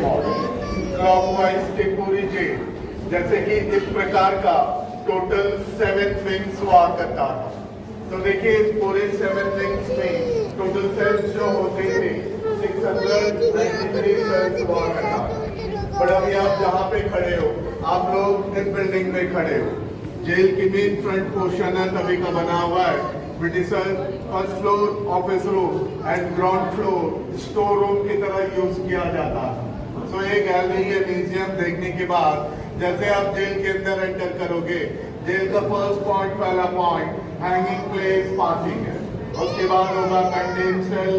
Model clockwise की पूरी jail, जैसे कि इस प्रकार का टोटल 7 विंग्स हुआ करता था। तो देखिए इस पूरे 7 विंग्स में टोटल सेल्स जो होते थे 693 सेल्स हुआ करता था। पर अभी आप जहाँ पे खड़े हो, आप लोग इस बिल्डिंग में खड़े हो। जेल की मेन फ्रंट पोर्शन है तभी का बना हुआ है। Britisher first floor office room and ground floor store room की तरह यूज किया जाता है। तो ये गैलरी है म्यूजियम देखने के बाद जैसे आप जेल के अंदर एंटर करोगे, जेल का फर्स्ट पॉइंट, पहला पॉइंट हैंगिंग प्लेस पासिंग है। उसके बाद होगा कंटेन सेल,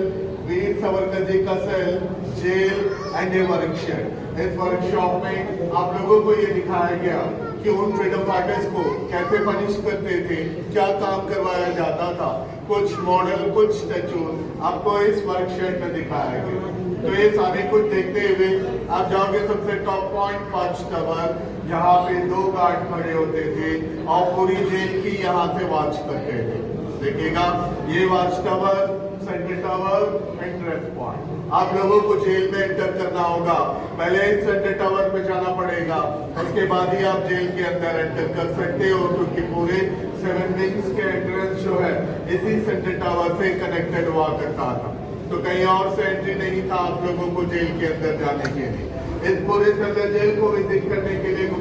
वीर सावरकर जी का cell, jail and a workshop. इस वर्कशॉप में आप लोगों को ये दिखाया गया कि उन फ्रीडम फाइटर्स को कैसे पनिश करते थे, क्या काम करवाया जाता था। कुछ मॉडल, कुछ स्टैचू आपको इस वर्कशॉप में दिखाया गया। तो ये सारे कुछ देखते हुए आप जाओगे सबसे टॉप पॉइंट वॉच टावर, यहाँ पे 2 गार्ड खड़े होते थे और पूरी जेल की यहाँ से वॉच करते थे। देखिएगा ये watch tower, central tower, entrance point. आप लोगों को जेल में एंटर करना होगा, पहले इस सेंट्रल टावर पे जाना पड़ेगा, उसके बाद ही आप जेल के अंदर एंटर कर सकते हो, क्योंकि पूरे 7 विंग्स के एंट्रेंस जो है इसी सेंट्रल टावर से कनेक्टेड हुआ करता था। तो कहीं और से एंट्री नहीं था आप लोगों को जेल के अंदर जाने के लिए। इस पूरे सेंट्रल जेल को विजिट करने के लिए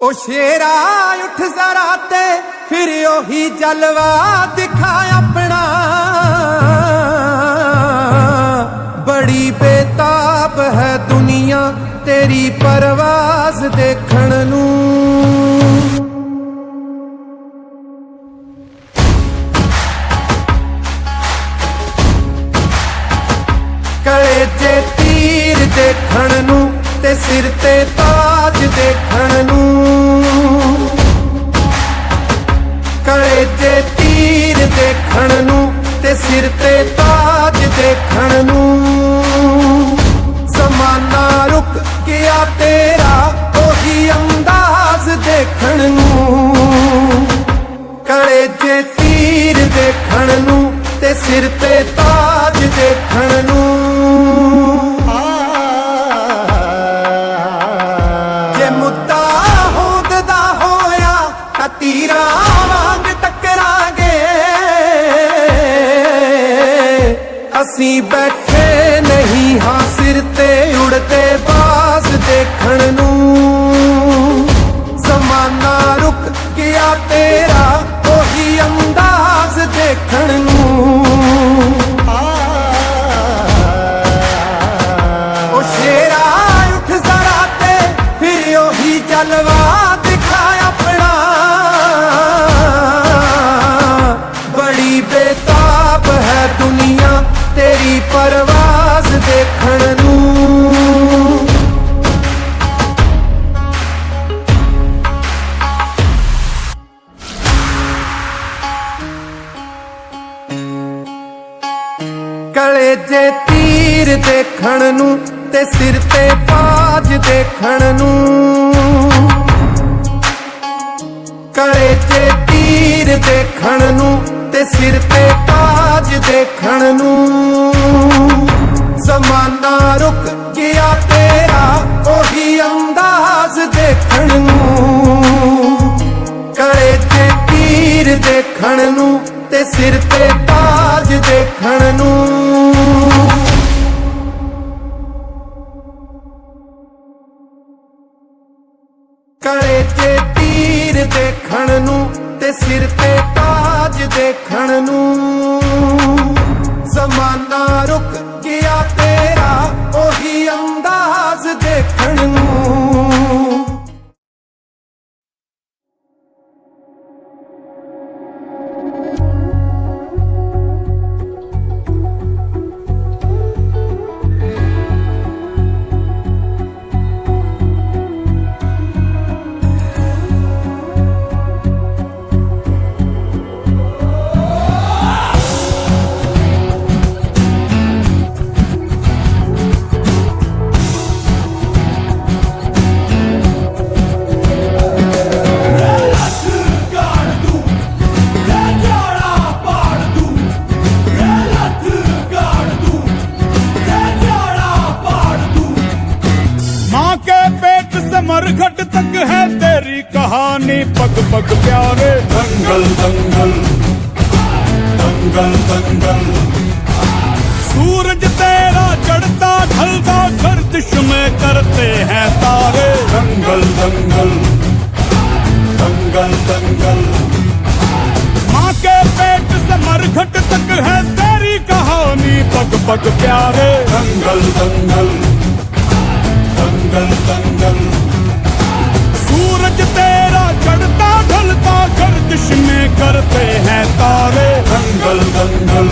ओ शेरा उठ जरा ते फिर ओही जलवा दिखा अपना, बड़ी बेताब है दुनिया तेरी परवाज देखण नू। कले जे तीर देखण नू ते सिर ते ताज देखण नू, कले जे तीर देखण नू ते सिर ते ताज देखण नू। ज़माना रुक गया तेरा ओही अंदाज देखण नू, कले जे तीर देखण नू ते सिर ते ताज देखण नू। जे मुद्दा होंददा होया तां तीरां वांग टकरांगे, असीं बैठे नहीं हां सिर ते उड़दे बाज देखण नू। ज़माना रुक गया तेरा ओही अंदाज देखण नू। ओ शेरा उठ जरा ते फिर ओही जलवा दिखा अपना, बड़ी बेताब है दुनिया तेरी परवाज देखण नू। कले जे तीर देखण नू ते सिर ते ताज देखण नू, कले जे तीर देखण नू ते सिर ते ताज देखण नू। ज़माना रुक गया तेरा ओही अंदाज देखण नू, कले जे तीर देखण नू ते सिर ते ताज देखण नू। कले जे तीर देखण नू ते सिर ते ताज देखण नू। ज़माना रुक गया तेरा ओही अंदाज देखण नू। मरघट तक है तेरी कहानी, पग पग प्यारे। दंगल दंगल दंगल दंगल, सूरज तेरा चढ़ता ढलता गर्दिश में करते हैं तारे। दंगल दंगल दंगल दंगल, माँ के पेट से मरघट तक है तेरी कहानी, पग पग प्यारे। दंगल दंगल दंगल दंगल, सूरज तेरा चढ़ता ढलता गर्दिश में करते हैं तारे। दंगल दंगल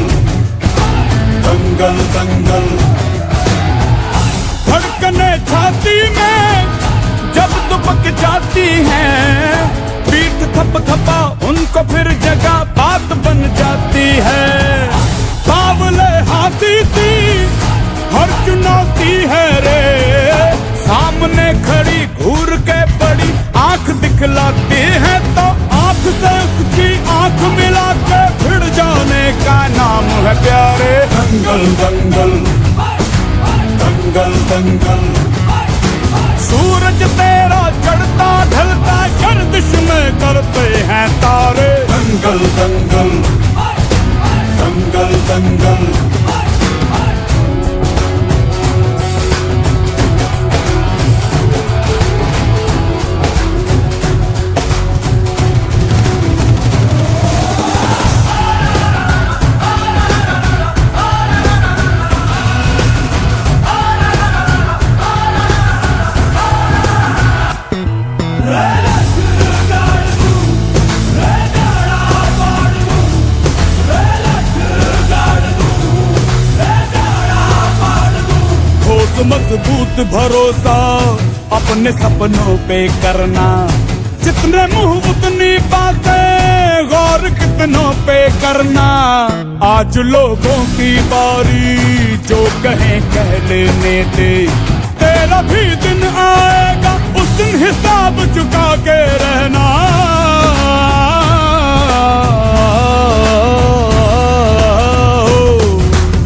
दंगल दंगल, धड़कने छाती में जब दुबक जाती हैं, पीठ थप थपा उनको फिर जगह बात बन जाती है। बावले हाथी सी हर चुनौती है रे, सामने खड़ी घूर के बड़ी आंख दिखलाती है, तो आंख से उसकी आंख मिला के भिड़ जाने का नाम है प्यारे। दंगल दंगल दंगल दंगल, सूरज तेरा चढ़ता ढलता गर्दिश में करते हैं तारे। दंगल दंगल दंगल दंगल, मजबूत भरोसा अपने सपनों पे करना, जितने मुंह उतनी बातें, गौर कितनों पे करना। आज लोगों की बारी, जो कहें कह लेने दे, तेरा भी दिन आएगा उस दिन हिसाब चुका के रहना।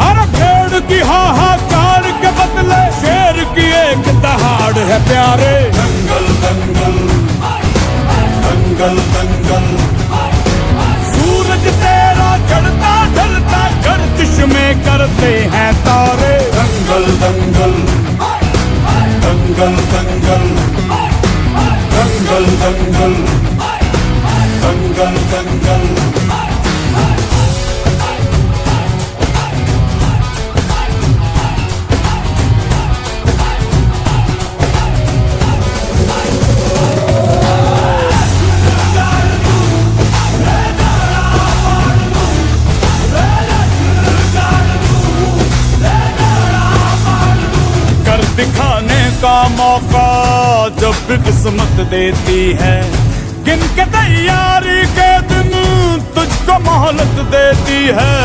अरे भेड़ की हाहाकार के बदले शेर की एक दहाड़ है प्यारे। दंगल दंगल दंगल दंगल, सूरज तेरा चढ़ता ढलता गर्दिश में करते हैं तारे। दंगल दंगल दंगल दंगल दंगल दंगल दंगल दंगल, दिखाने का मौका जब भी किस्मत देती है, गिन के तैयारी के दिन तुझको मोहलत देती है।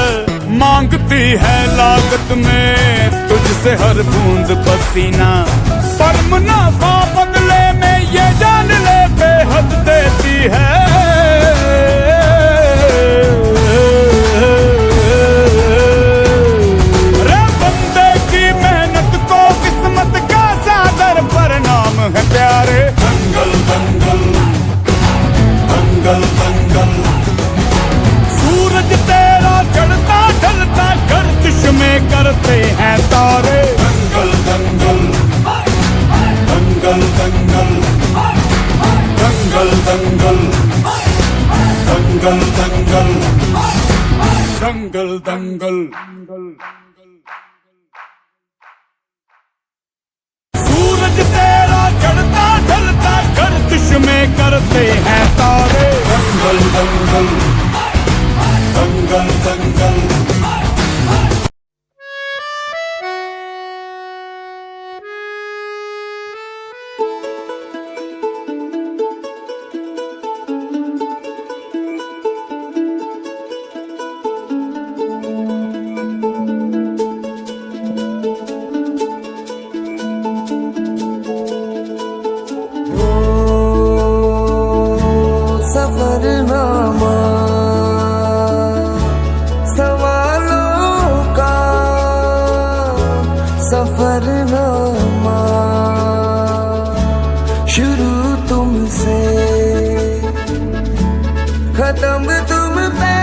मांगती है लागत में तुझसे हर बूंद पसीना, पर मुनाफा बदले में ये जान ले बेहद देती है। है प्यारे। दंगल दंगल दंगल दंगल, सूरज तेरा चढ़ता ढलता गर्दिश में करते हैं तारे। दंगल दंगल दंगल दंगल दंगल दंगल दंगल दंगल दंगल दंगल, सूरज तेरा चढ़ता ढलता गर्दिश में करते हैं तारे। दंगल दंगल दंगल दंगल, सफरनामा सवालों का सफरनामा, शुरू तुमसे खत्म तुम पे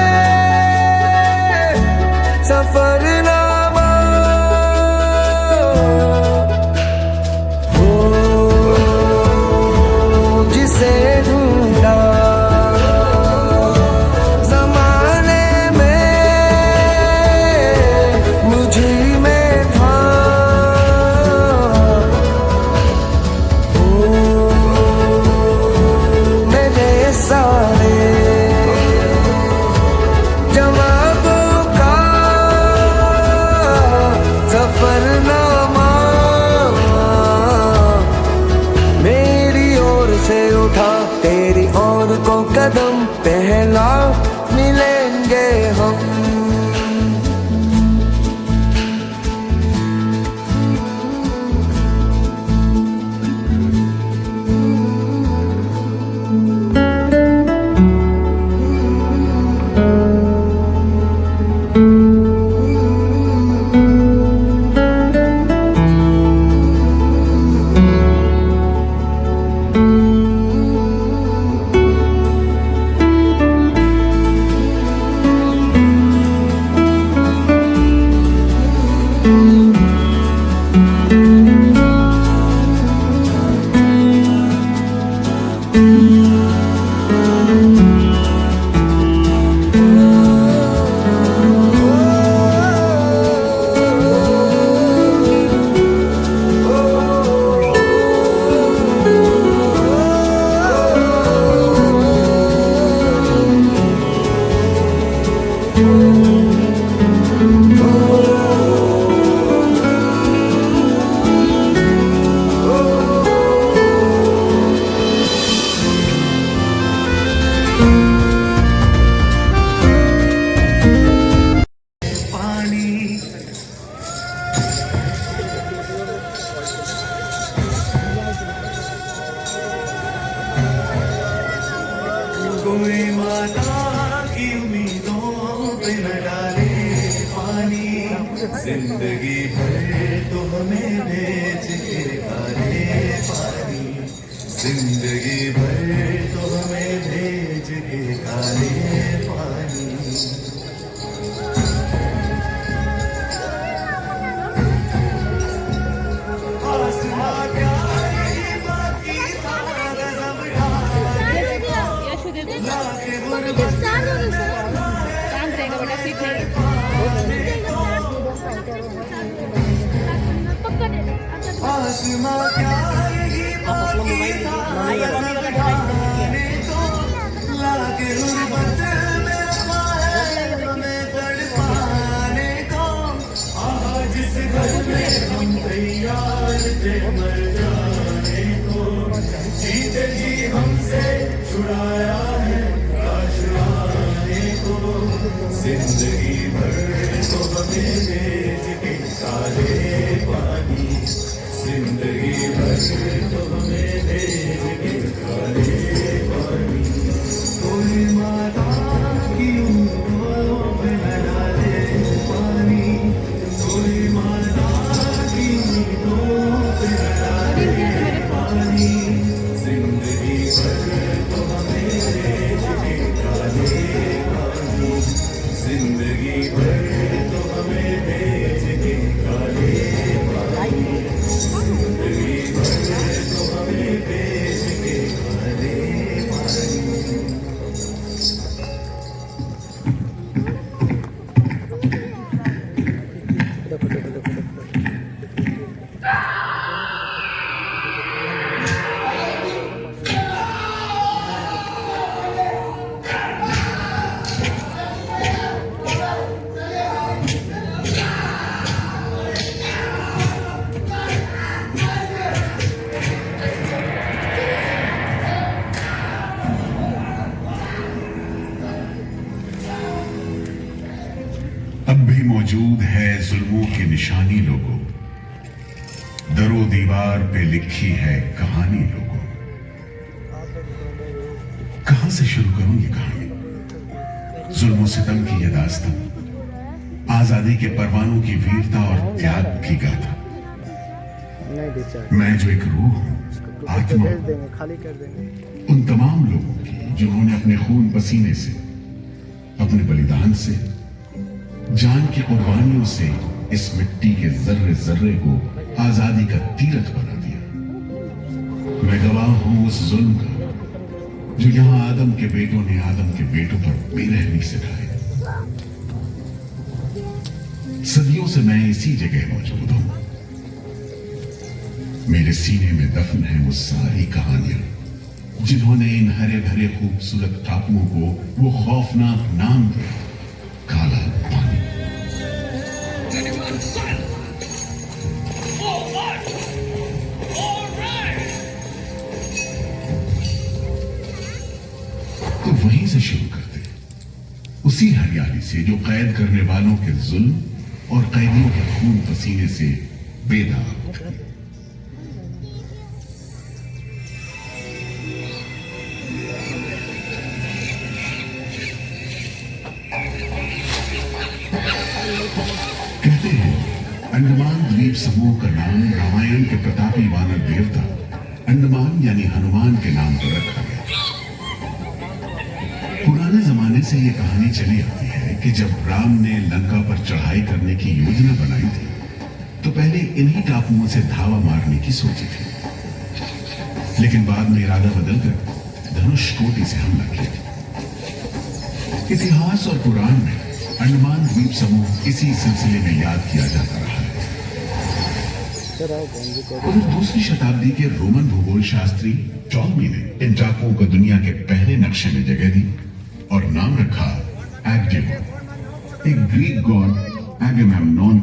सफरनामा हो जिसे ढूंढा जमाने में मुझे में था मेरे सारे जवाबों का सफरनामा मेरी ओर से उठा तेरी ओर को कदम पहला मिलेंगे हम कोई माता की उम्मीदों पे न डाले पानी जिंदगी भर तो हमें भेज के डाले पानी जिंदगी भर तो हमें भेज के डाले पानी आसमां क्या है बाकी सारा गजब शांत रहेगा बेटा सीट आसमां क्या रहेगी बाकी सारा गजब ढाने को लाके गुर्बत में हमें तड़पाने को आज इस घर में हम तैयार थे मर जाने को जीते जी हमसे छुड़ाया है काश आने को जिंदगी भर तो हमें भेज के काले पानी जिंदगी भर तो हमें भेज के काले पानी कोई माता की उंगलियों पे न डाले पानी कोई माता की उंगलियों पे न डाले पानी जिंदगी भर तो हमें भेज के काले पानी जिंदगी भर तो हमें भेज के काले पानी जिंदगी भर तो हमें भेज के काले पानी अब भी मौजूद है जुल्मों की निशानी लोगों, दरो दीवार पे लिखी है कहानी लोगों। कहां से शुरू करूं ये कहानी? जुल्म सितम की ये दास्तां, आजादी के परवानों की वीरता और त्याग की गाथा। मैं जो एक रूह हूं आत्मा भेज देंगे, खाली कर देंगे। उन तमाम लोगों की जिन्होंने अपने खून पसीने से, अपने बलिदान से, जान की कुर्बानियों से इस मिट्टी के जर्रे जर्रे को आजादी का तीरथ बना दिया। मैं गवाह हूं उस जुल्म का जो यहां आदम के बेटों ने आदम के बेटों पर बेरहमी सिखाई। सदियों से मैं इसी जगह मौजूद हूं। मेरे सीने में दफन है वो सारी कहानियां जिन्होंने इन हरे भरे खूबसूरत टापुओं को वो खौफनाक नाम दिया, काला पानी। तो वहीं से शुरू करते, उसी हरियाली से जो कैद करने वालों के जुल्म और कैदियों के खून पसीने से बेदाग उठती। कहते हैं अंडमान द्वीप समूह का नाम रामायण के प्रतापी वानर देवता अंडमान यानी हनुमान के नाम पर रखा गया। पुराने जमाने से यह कहानी चली आती है कि जब राम ने लंका पर चढ़ाई करने की योजना बनाई थी तो पहले इन्हीं टापुओं से धावा मारने की सोची थी, लेकिन बाद में इरादा बदलकर धनुष कोटि से हमला किया। इतिहास और पुराण में अंडमान द्वीप समूह इसी सिलसिले में याद किया जाता रहा है। उधर दूसरी शताब्दी के रोमन भूगोल शास्त्री टॉलमी ने इन टापुओं को दुनिया के पहले नक्शे में जगह दी और नाम रखा एग्डेमोन, एक ग्रीक गॉड एगेमेम्नोन।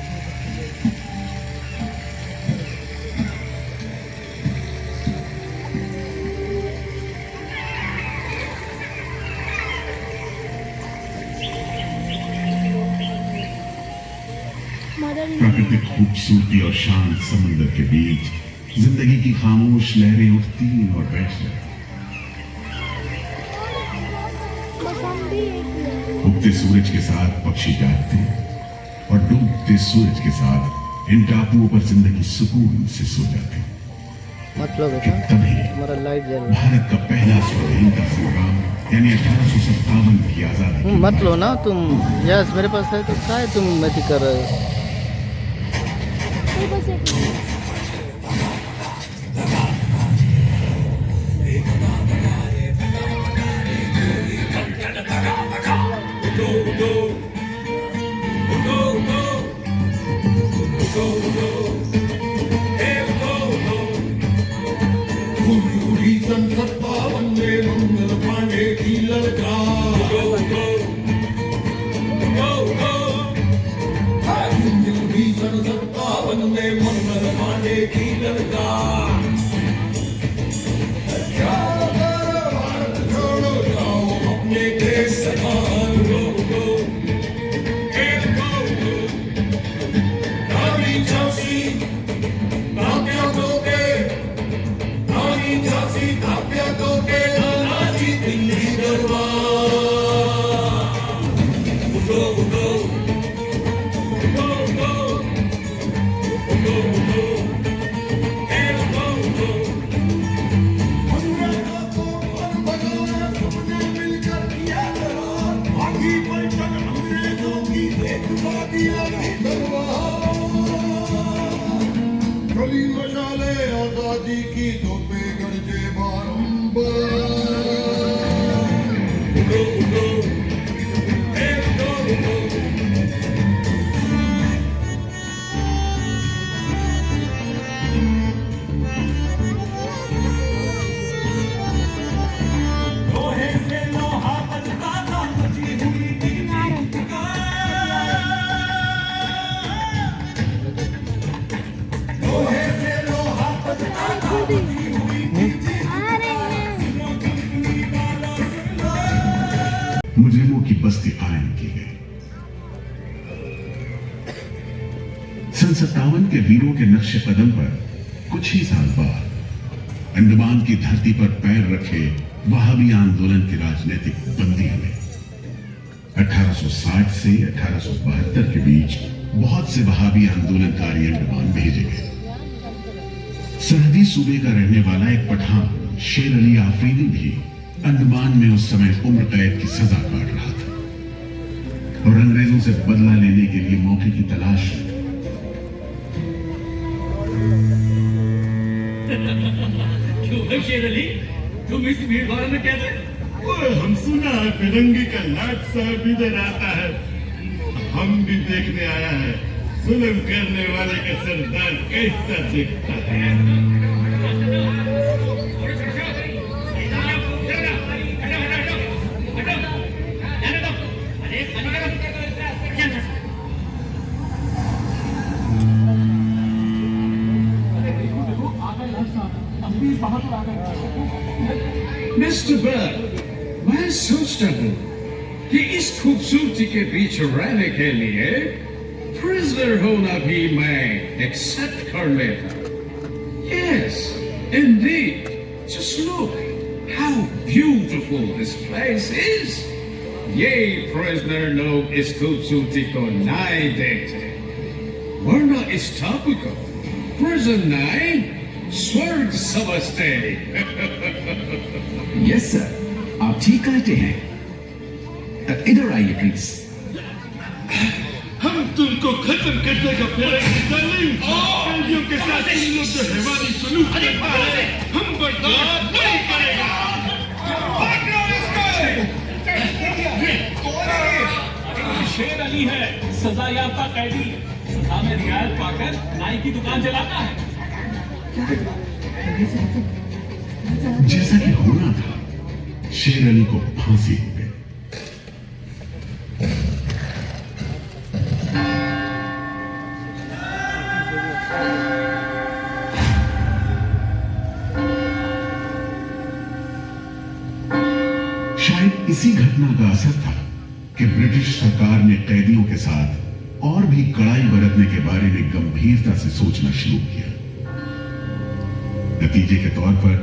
प्राकृतिक खूबसूरती और शांत समंदर के बीच जिंदगी की खामोश लहरें उठती और बैठ जाती। उगते सूरज के साथ पक्षी जागते और डूबते सूरज के साथ इन टापुओं पर जिंदगी सुकून से सो जाती। मतलब कि तभी हमारा लाइट जल रहा भारत का पहला स्वतंत्रता संग्राम यानी 1857 की आजादी है। मत लो ना तुम, यस मेरे पास है तो क्या है तुम मत कर रहे हो। आजादी की धोपे गरजे बारंबार। मुजरिमों की बस्ती कायम की गई। 57 के वीरों के नक्शे कदम पर कुछ ही साल बाद अंडमान की धरती पर पैर रखे वहाबी आंदोलन के राजनीतिक बंदी हुए। 1860 से 1872 के बीच बहुत से वहाबी आंदोलनकारी अंडमान भेजे गए। सरहदी सूबे का रहने वाला एक पठान शेर अली आफरीदी भी अंडमान में उस समय उम्र कैद की सजा काट रहा था और अंग्रेजों से बदला लेने के लिए मौके की तलाश में था। क्यों है शेर अली, तुम इस भीड़ भाड़ में कैसे? हम सुना है फिरंगी का लाट साहब इधर आता है, हम भी देखने आया है जुल्म करने वाले का सरदार कैसा दिखता है। मिस्टर बर्ड, मैं सोचता हूँ कि इस खूबसूरती के बीच रहने के लिए प्रिजनर होना भी मैं एक्सेप्ट कर लेता। Yes, indeed. Just look how beautiful this place is. ये प्रिजनर लोग इस खूबसूरती को नहीं देखते, वरना इस टापू को प्रिजन नहीं स्वर्ग समझते। यस सर, आप ठीक कहते हैं। इधर आइए प्लीज। हम तुमको खत्म करने का कैदियों के साथ इन लोग जो हैवानी सलूक करता है, हम बर्दाश्त नहीं करेगा। शेर अली है, सजा याफ्ता कैदी, सजा में रियायत पाकर नाई की दुकान चलाता है। जैसा कि होना था, शेर अली को फांसी हो गई। शायद इसी घटना का असर था कि ब्रिटिश सरकार ने कैदियों के साथ और भी कड़ाई बरतने के बारे में गंभीरता से सोचना शुरू किया। नतीजे के तौर पर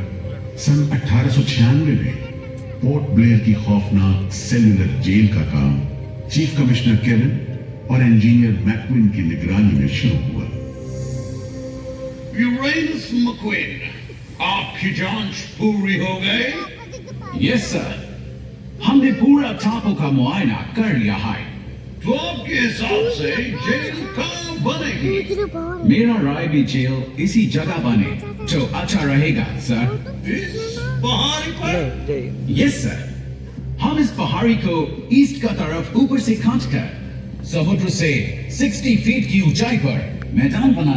सन 1896 में पोर्ट ब्लेयर की खौफनाक सेल्युलर जेल का काम चीफ कमिश्नर केविन और इंजीनियर मैक्विन की निगरानी में शुरू हुआ। यूरेनस मैक्विन, आपकी जांच पूरी हो गई? यस सर, हमने पूरा टापू का मुआयना कर लिया है। तो आपके हिसाब से जेल कहाँ बनेगी? मेरा राय भी जेल इसी जगह बने तो अच्छा रहेगा सर। इस पहाड़ी पर? यस सर, हम इस पहाड़ी को ईस्ट का तरफ ऊपर से काट कर समुद्र से 60 फीट की ऊंचाई पर मैदान बना